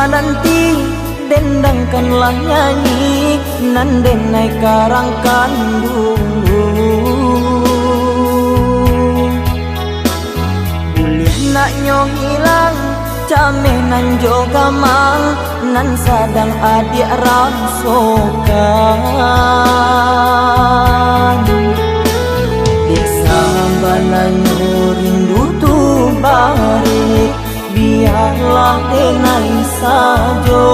nanti dendangkanlah nyanyi nan denai karangkan dulu. Boleh nak nyo hilang cameh nan joga mang nan sadang adik rasokan. Desa bananyo rindu tu balik biarlah denai sajo.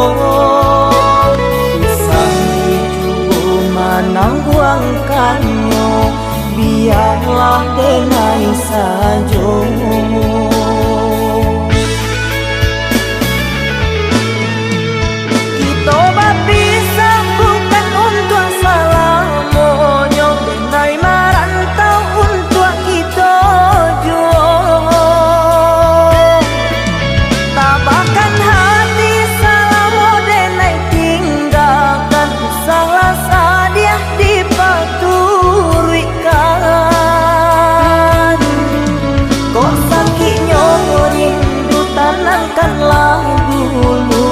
Pisang itu manang buangkannya biarlah denai sajo. Kita berpisah bukan untuk salah monyo, denai merantau untuk kita jual. Tabahkan hati salah denai tinggalkan, salah sadia dipaturikan. Kok sakitnya rindu tanamkanlah dulu,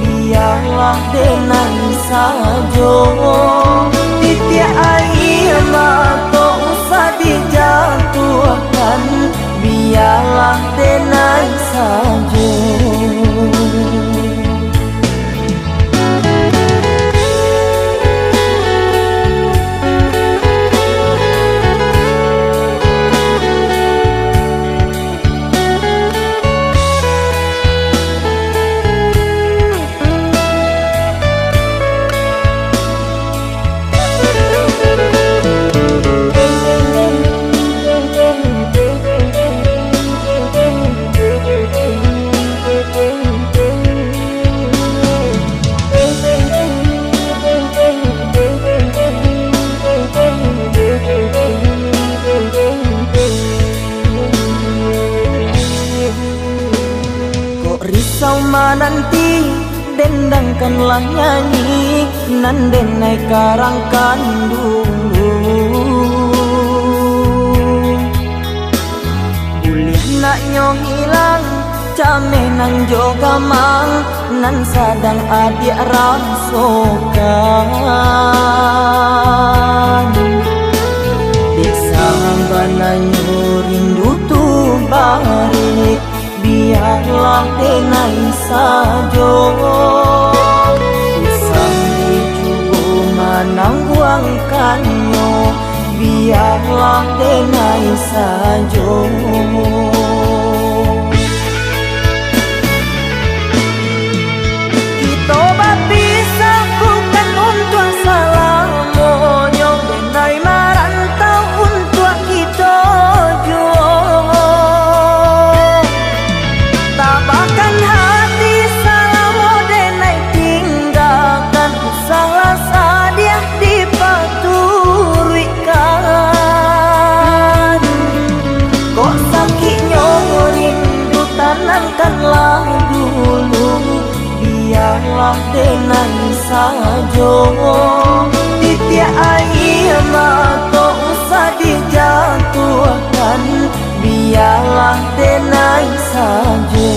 biarlah denai sajo. Titik air mata usah dijatuhkan, biarlah denai sajo. Risau nanti dendangkanlah nyanyi nan denai karangkan dulu. Boleh nak nyo hilang cameh nan joga mang nan sadang adik rasokan. Desa bananyo rindu tu balik biarlah denai sajo. Pisang itu manang buangkannya biarlah denai sajo. Kita berpisah bukan untuk salah monyo, denai merantau untuk kita jual. Tabahkan hati salah denai tinggalkan, salah sadia dipaturikan. Kok sakitnya rindu tanamkanlah dulu, biarlah denai sajo. Titik air mata usah dijatuhkan, biarlah denai sajo.